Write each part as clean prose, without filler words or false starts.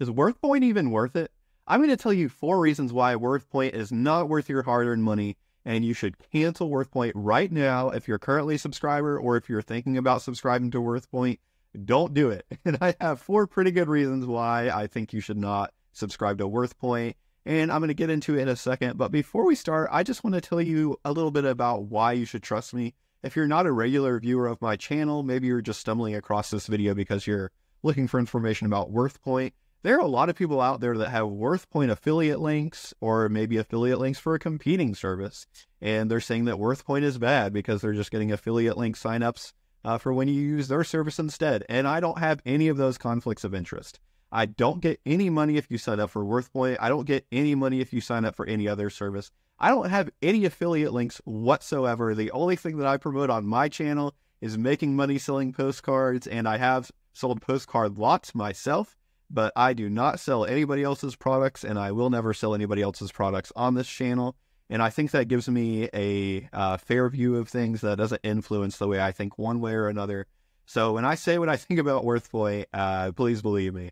Is WorthPoint even worth it? I'm going to tell you 4 reasons why WorthPoint is not worth your hard-earned money, and you should cancel WorthPoint right now if you're currently a subscriber or if you're thinking about subscribing to WorthPoint. Don't do it. And I have 4 pretty good reasons why I think you should not subscribe to WorthPoint, and I'm going to get into it in a second. But before we start, I just want to tell you a little bit about why you should trust me. If you're not a regular viewer of my channel, maybe you're just stumbling across this video because you're looking for information about WorthPoint. There are a lot of people out there that have WorthPoint affiliate links or maybe affiliate links for a competing service. And they're saying that WorthPoint is bad because they're just getting affiliate link signups for when you use their service instead. And I don't have any of those conflicts of interest. I don't get any money if you sign up for WorthPoint. I don't get any money if you sign up for any other service. I don't have any affiliate links whatsoever. The only thing that I promote on my channel is making money selling postcards, and I have sold postcard lots myself, but I do not sell anybody else's products, and I will never sell anybody else's products on this channel. And I think that gives me a fair view of things that doesn't influence the way I think one way or another. So when I say what I think about WorthPoint, please believe me.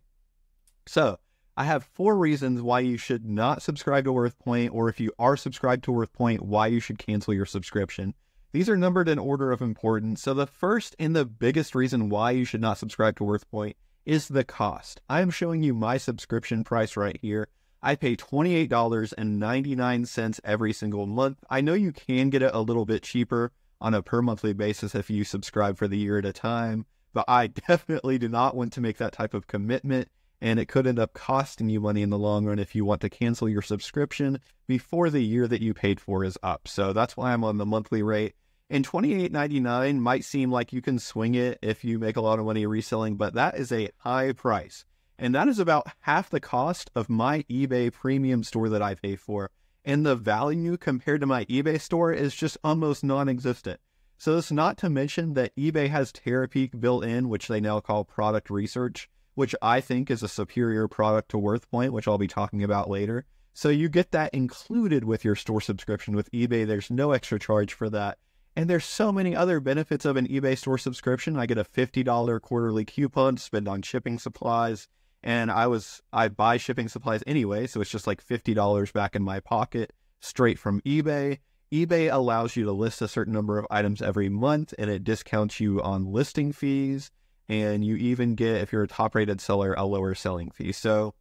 So I have 4 reasons why you should not subscribe to WorthPoint, or if you are subscribed to WorthPoint, why you should cancel your subscription. These are numbered in order of importance. So the first and the biggest reason why you should not subscribe to WorthPoint is the cost. I am showing you my subscription price right here. I pay $28.99 every single month. I know you can get it a little bit cheaper on a per monthly basis if you subscribe for the year at a time, but I definitely do not want to make that type of commitment. And it could end up costing you money in the long run if you want to cancel your subscription before the year that you paid for is up. So that's why I'm on the monthly rate. And $28.99 might seem like you can swing it if you make a lot of money reselling, but that is a high price. And that is about half the cost of my eBay premium store that I pay for. And the value compared to my eBay store is just almost non-existent. So it's not to mention that eBay has Terapeak built in, which they now call product research, which I think is a superior product to WorthPoint, which I'll be talking about later. So you get that included with your store subscription with eBay. There's no extra charge for that. And there's so many other benefits of an eBay store subscription. I get a $50 quarterly coupon to spend on shipping supplies. And I buy shipping supplies anyway, so it's just like $50 back in my pocket straight from eBay. eBay allows you to list a certain number of items every month, and it discounts you on listing fees. And you even get, if you're a top-rated seller, a lower selling fee. So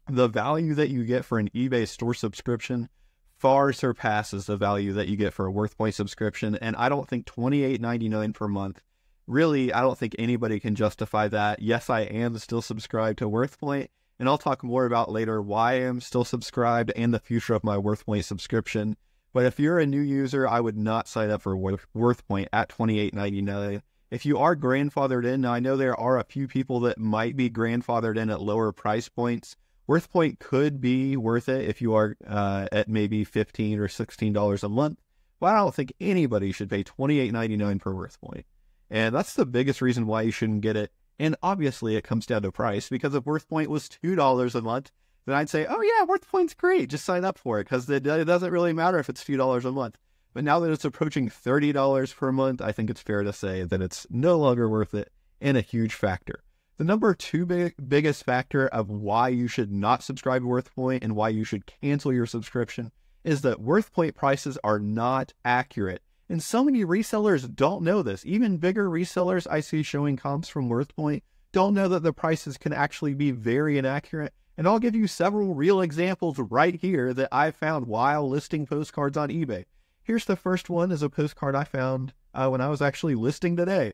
the value that you get for an eBay store subscription far surpasses the value that you get for a WorthPoint subscription. And I don't think $28.99 per month, really, I don't think anybody can justify that. Yes, I am still subscribed to WorthPoint, and I'll talk more about later why I am still subscribed and the future of my WorthPoint subscription. But if you're a new user, I would not sign up for WorthPoint at $28.99. If you are grandfathered in, now I know there are a few people that might be grandfathered in at lower price points. WorthPoint could be worth it if you are at maybe $15 or $16 a month, but I don't think anybody should pay $28.99 per WorthPoint. And that's the biggest reason why you shouldn't get it. And obviously it comes down to price, because if WorthPoint was $2 a month, then I'd say, oh yeah, WorthPoint's great, just sign up for it, because it doesn't really matter if it's $2 a month. But now that it's approaching $30 per month, I think it's fair to say that it's no longer worth it and a huge factor. The number 2 biggest factor of why you should not subscribe to WorthPoint and why you should cancel your subscription is that WorthPoint prices are not accurate. And so many resellers don't know this. Even bigger resellers I see showing comps from WorthPoint don't know that the prices can actually be very inaccurate. And I'll give you several real examples right here that I found while listing postcards on eBay. Here's the first one, is a postcard I found when I was actually listing today.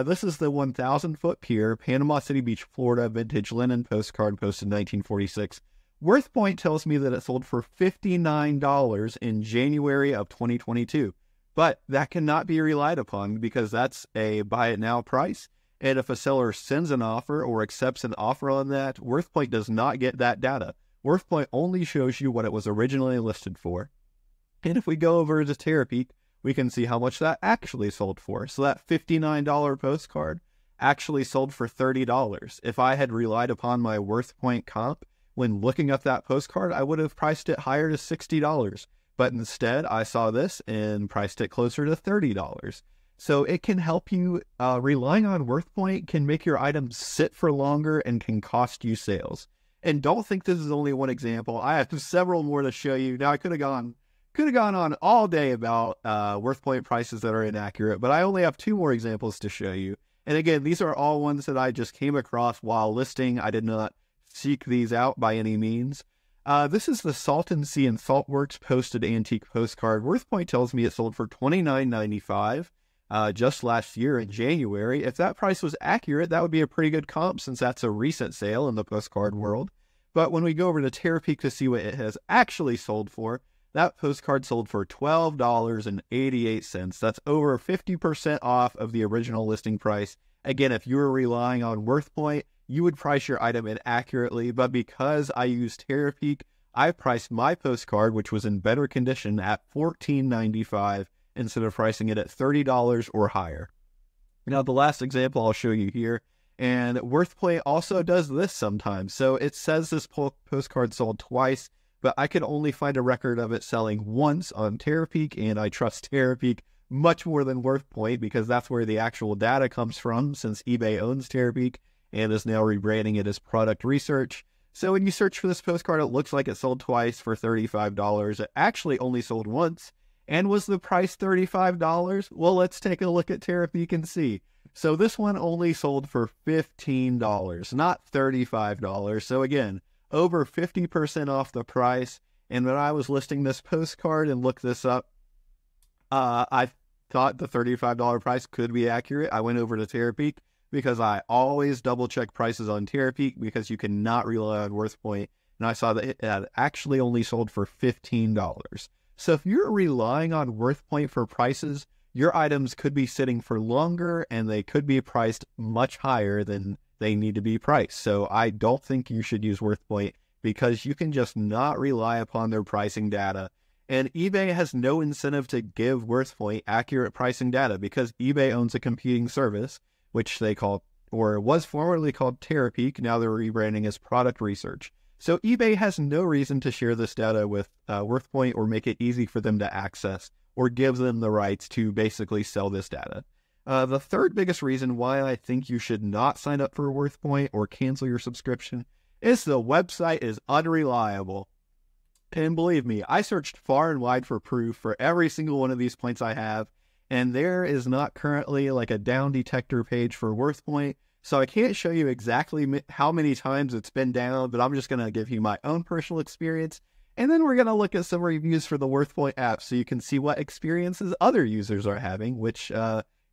This is the 1,000-foot pier, Panama City Beach, Florida, vintage linen postcard posted in 1946. WorthPoint tells me that it sold for $59 in January of 2022. But that cannot be relied upon because that's a buy it now price. And if a seller sends an offer or accepts an offer on that, WorthPoint does not get that data. WorthPoint only shows you what it was originally listed for. And if we go over to Terapeak, we can see how much that actually sold for. So that $59 postcard actually sold for $30. If I had relied upon my WorthPoint comp when looking up that postcard, I would have priced it higher to $60. But instead, I saw this and priced it closer to $30. So it can help you, relying on WorthPoint can make your items sit for longer and can cost you sales. And don't think this is only one example. I have several more to show you. Now, I could have gone on all day about WorthPoint prices that are inaccurate, but I only have 2 more examples to show you. And again, these are all ones that I just came across while listing. I did not seek these out by any means. This is the Salton Sea and Saltworks posted antique postcard. WorthPoint tells me it sold for $29.95 just last year in January. If that price was accurate, that would be a pretty good comp since that's a recent sale in the postcard world. But when we go over to Terapeak to see what it has actually sold for, that postcard sold for $12.88. That's over 50% off of the original listing price. Again, if you were relying on WorthPoint, you would price your item inaccurately, but because I used Terapeak, I priced my postcard, which was in better condition, at $14.95 instead of pricing it at $30 or higher. Now, the last example I'll show you here, and WorthPoint also does this sometimes. So it says this postcard sold twice, but I could only find a record of it selling once on Terapeak, and I trust Terapeak much more than WorthPoint because that's where the actual data comes from, since eBay owns Terapeak and is now rebranding it as Product Research. So when you search for this postcard, it looks like it sold twice for $35. It actually only sold once. And was the price $35? Well, let's take a look at Terapeak and see. So this one only sold for $15, not $35. So again, over 50% off the price. And when I was listing this postcard and looked this up, I thought the $35 price could be accurate. I went over to Terapeak because I always double check prices on Terapeak because you cannot rely on WorthPoint. And I saw that it had actually only sold for $15. So if you're relying on WorthPoint for prices, your items could be sitting for longer and they could be priced much higher than they need to be priced. So I don't think you should use WorthPoint because you can just not rely upon their pricing data. And eBay has no incentive to give WorthPoint accurate pricing data because eBay owns a competing service, which they call, or was formerly called Terapeak. Now they're rebranding as Product Research. So eBay has no reason to share this data with WorthPoint or make it easy for them to access or give them the rights to basically sell this data. The third biggest reason why I think you should not sign up for WorthPoint or cancel your subscription is the website is unreliable. And believe me, I searched far and wide for proof for every single one of these points I have, and there is not currently like a down detector page for WorthPoint. So I can't show you exactly how many times it's been down, but I'm just going to give you my own personal experience. And then we're going to look at some reviews for the WorthPoint app so you can see what experiences other users are having, which,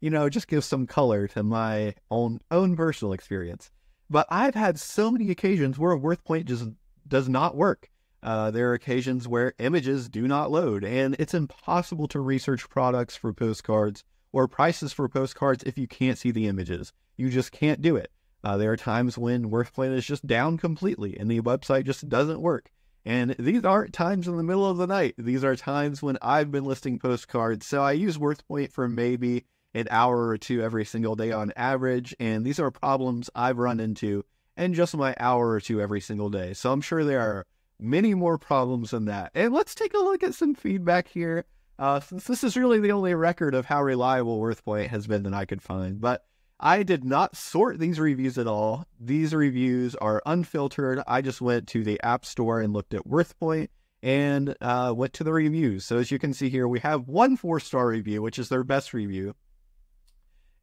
just gives some color to my own personal experience. But I've had so many occasions where WorthPoint just does not work. There are occasions where images do not load, and it's impossible to research products for postcards or prices for postcards if you can't see the images. You just can't do it. There are times when WorthPoint is just down completely and the website just doesn't work. And these aren't times in the middle of the night. These are times when I've been listing postcards. So I use WorthPoint for maybe an hour or two every single day on average. And these are problems I've run into in just my hour or two every single day. So I'm sure there are many more problems than that. And let's take a look at some feedback here. Since this is really the only record of how reliable WorthPoint has been that I could find. But I did not sort these reviews at all. These reviews are unfiltered. I just went to the App Store and looked at WorthPoint and went to the reviews. So as you can see here, we have one 4-star review, which is their best review.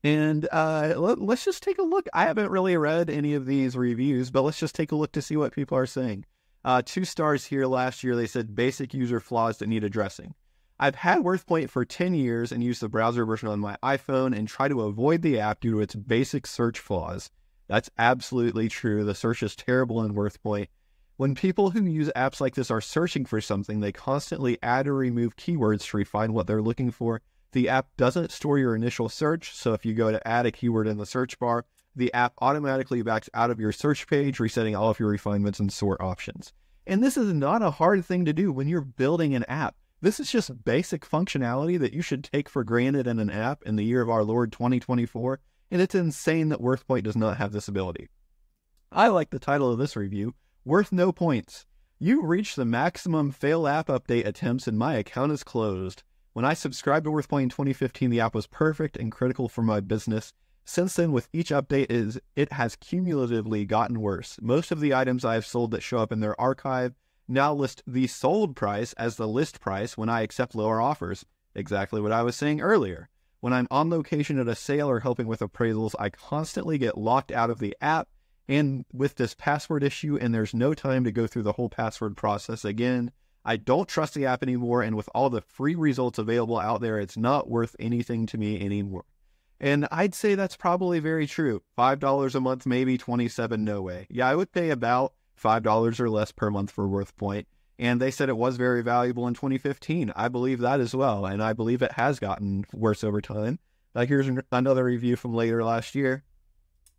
And let's just take a look. I haven't really read any of these reviews, but let's just take a look to see what people are saying. 2 stars here last year. They said basic user flaws that need addressing. I've had WorthPoint for 10 years and use the browser version on my iPhone and try to avoid the app due to its basic search flaws. That's absolutely true. The search is terrible in WorthPoint. When people who use apps like this are searching for something, they constantly add or remove keywords to refine what they're looking for. The app doesn't store your initial search, so if you go to add a keyword in the search bar, the app automatically backs out of your search page, resetting all of your refinements and sort options. And this is not a hard thing to do when you're building an app. This is just basic functionality that you should take for granted in an app in the year of our Lord 2024, and it's insane that WorthPoint does not have this ability. I like the title of this review, Worth No Points. You reached the maximum fail app update attempts and my account is closed. When I subscribed to WorthPoint in 2015, the app was perfect and critical for my business. Since then, with each update, it has cumulatively gotten worse. Most of the items I have sold that show up in their archive now list the sold price as the list price when I accept lower offers. Exactly what I was saying earlier. When I'm on location at a sale or helping with appraisals, I constantly get locked out of the app and with this password issue, and there's no time to go through the whole password process again. I don't trust the app anymore, and with all the free results available out there, it's not worth anything to me anymore. And I'd say that's probably very true. $5 a month, maybe, 27, no way. Yeah, I would pay about $5 or less per month for WorthPoint. And they said it was very valuable in 2015. I believe that as well. And I believe it has gotten worse over time. Here's another review from later last year.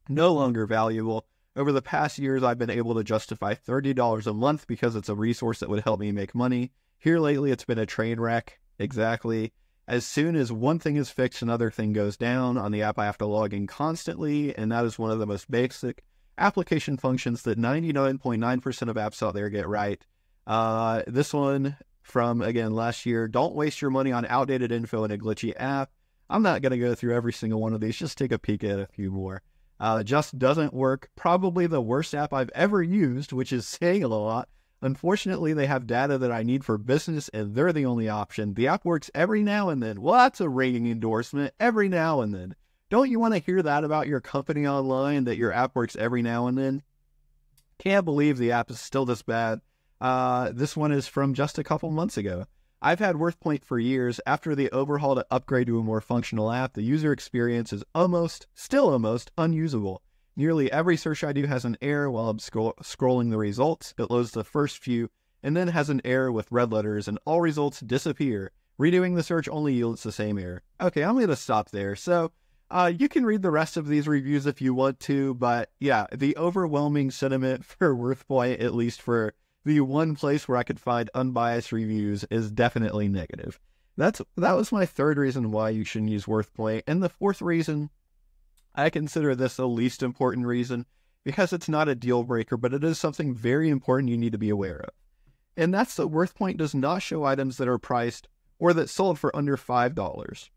No longer valuable. Over the past years, I've been able to justify $30 a month because it's a resource that would help me make money. Here lately, it's been a train wreck. Exactly. As soon as one thing is fixed, another thing goes down. On the app, I have to log in constantly, and that is one of the most basic application functions that 99.9% of apps out there get right. This one from, again, last year. Don't waste your money on outdated info in a glitchy app. I'm not going to go through every single one of these. Just take a peek at a few more. Just doesn't work. Probably the worst app I've ever used, which is saying a lot. Unfortunately, they have data that I need for business, and they're the only option. The app works every now and then. Well, that's a ringing endorsement. Every now and then. Don't you want to hear that about your company online, that your app works every now and then? Can't believe the app is still this bad. This one is from just a couple months ago. I've had WorthPoint for years. After the overhaul to upgrade to a more functional app, the user experience is still almost unusable. Nearly every search I do has an error while I'm scrolling the results. It loads the first few and then has an error with red letters and all results disappear. Redoing the search only yields the same error. Okay, I'm going to stop there. So you can read the rest of these reviews if you want to, but yeah, the overwhelming sentiment for WorthPoint, at least for the one place where I could find unbiased reviews, is definitely negative. That was my third reason why you shouldn't use WorthPoint. And the fourth reason, I consider this the least important reason, because it's not a deal breaker, but it is something very important you need to be aware of. And that's that WorthPoint does not show items that are priced or that sold for under $5.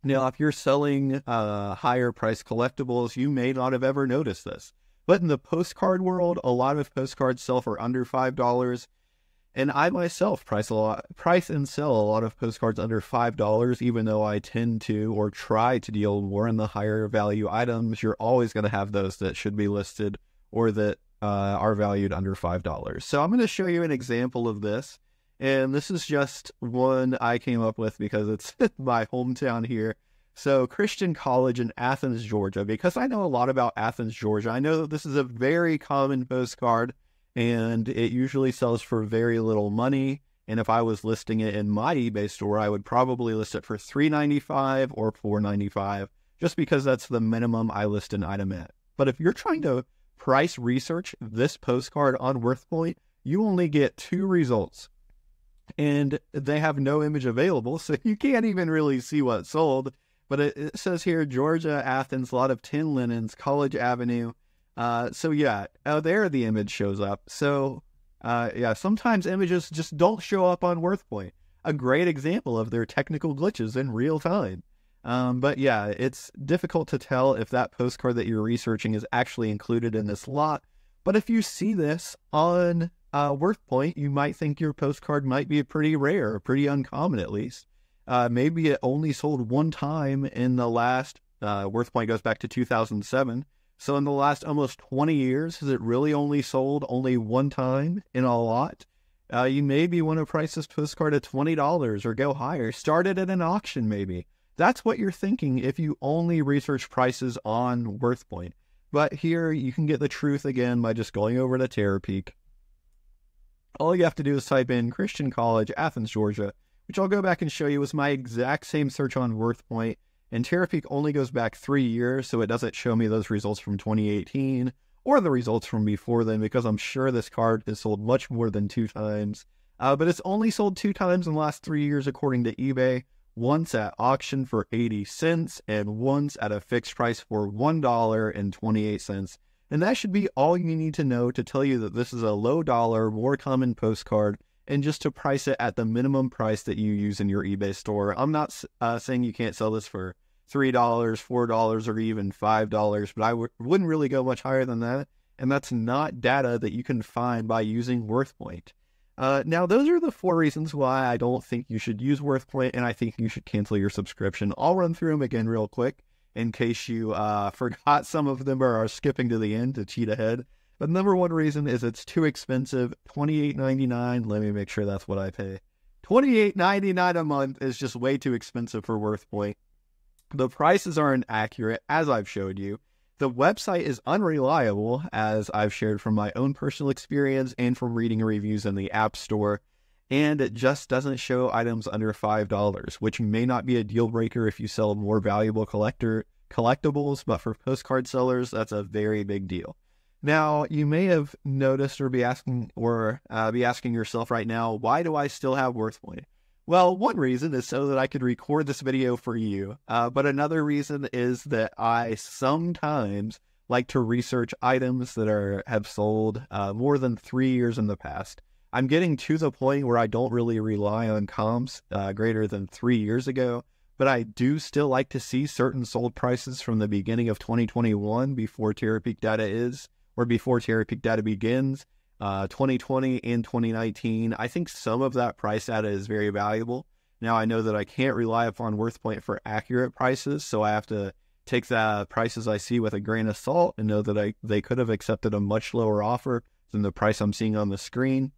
Now, if you're selling higher priced collectibles, you may not have ever noticed this. But in the postcard world, a lot of postcards sell for under $5. And I myself price and sell a lot of postcards under $5, even though I tend to or try to deal more in the higher value items. You're always going to have those that should be listed or that are valued under $5. So I'm going to show you an example of this. And this is just one I came up with because it's my hometown here. So Christian College in Athens, Georgia. Because I know a lot about Athens, Georgia, I know that this is a very common postcard. And it usually sells for very little money. And if I was listing it in my eBay store, I would probably list it for $3.95 or $4.95, just because that's the minimum I list an item at. But if you're trying to price research this postcard on WorthPoint, you only get 2 results. And they have no image available, so you can't even really see what's sold. But it says here, Georgia, Athens, lot of tin linens, College Avenue. So yeah, there the image shows up. So yeah, sometimes images just don't show up on WorthPoint. A great example of their technical glitches in real time. But yeah, it's difficult to tell if that postcard that you're researching is actually included in this lot. But if you see this on WorthPoint, you might think your postcard might be pretty rare, or pretty uncommon at least. Maybe it only sold one time in the last, WorthPoint goes back to 2007. So in the last almost 20 years, has it really only sold one time in a lot? You maybe want to price this postcard at $20 or go higher. Start it at an auction maybe. That's what you're thinking if you only research prices on WorthPoint. But here you can get the truth again by just going over to Terapeak. All you have to do is type in Christian College, Athens, Georgia, which I'll go back and show you was my exact same search on WorthPoint. And Terapeak only goes back 3 years, so it doesn't show me those results from 2018 or the results from before then, because I'm sure this card has sold much more than 2 times. But it's only sold 2 times in the last 3 years according to eBay. Once at auction for 80 cents and once at a fixed price for $1.28. And that should be all you need to know to tell you that this is a low dollar, more common postcard, and just to price it at the minimum price that you use in your eBay store. I'm not saying you can't sell this for $3, $4, or even $5, but I wouldn't really go much higher than that. And that's not data that you can find by using WorthPoint. Now, those are the 4 reasons why I don't think you should use WorthPoint, and I think you should cancel your subscription. I'll run through them again real quick in case you forgot some of them or are skipping to the end to cheat ahead. But number 1 reason is it's too expensive, $28.99. Let me make sure that's what I pay. $28.99 a month is just way too expensive for WorthPoint. The prices aren't accurate, as I've showed you. The website is unreliable, as I've shared from my own personal experience and from reading reviews in the App Store. And it just doesn't show items under $5, which may not be a deal breaker if you sell more valuable collectibles, but for postcard sellers, that's a very big deal. Now, you may have noticed or be asking yourself right now, why do I still have WorthPoint? Well, one reason is so that I could record this video for you, but another reason is that I sometimes like to research items that have sold more than 3 years in the past. I'm getting to the point where I don't really rely on comps greater than 3 years ago, but I do still like to see certain sold prices from the beginning of 2021 before Tierra Peak data begins. 2020 and 2019, I think some of that price data is very valuable. Now, I know that I can't rely upon WorthPoint for accurate prices, so I have to take the prices I see with a grain of salt and know that they could have accepted a much lower offer than the price I'm seeing on the screen.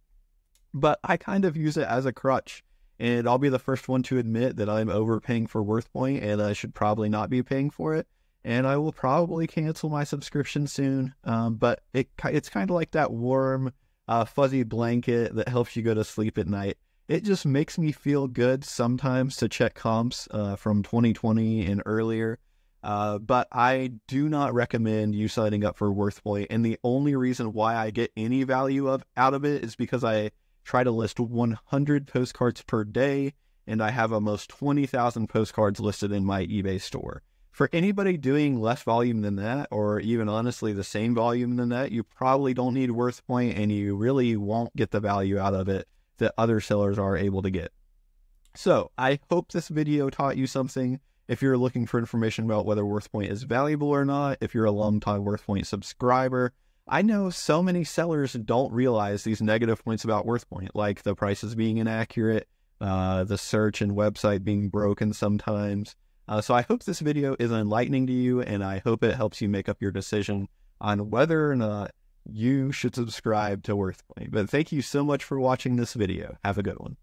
But I kind of use it as a crutch, and I'll be the first one to admit that I'm overpaying for WorthPoint, and I should probably not be paying for it. And I will probably cancel my subscription soon. But it's kind of like that warm, fuzzy blanket that helps you go to sleep at night. It just makes me feel good sometimes to check comps from 2020 and earlier. But I do not recommend you signing up for WorthPoint. And the only reason why I get any value out of it is because I try to list 100 postcards per day, and I have almost 20,000 postcards listed in my eBay store. For anybody doing less volume than that, or even honestly the same volume than that, you probably don't need WorthPoint, and you really won't get the value out of it that other sellers are able to get. So I hope this video taught you something. If you're looking for information about whether WorthPoint is valuable or not, if you're a long-time WorthPoint subscriber, I know so many sellers don't realize these negative points about WorthPoint, like the prices being inaccurate, the search and website being broken sometimes. So I hope this video is enlightening to you, and I hope it helps you make up your decision on whether or not you should subscribe to WorthPoint. But thank you so much for watching this video. Have a good one.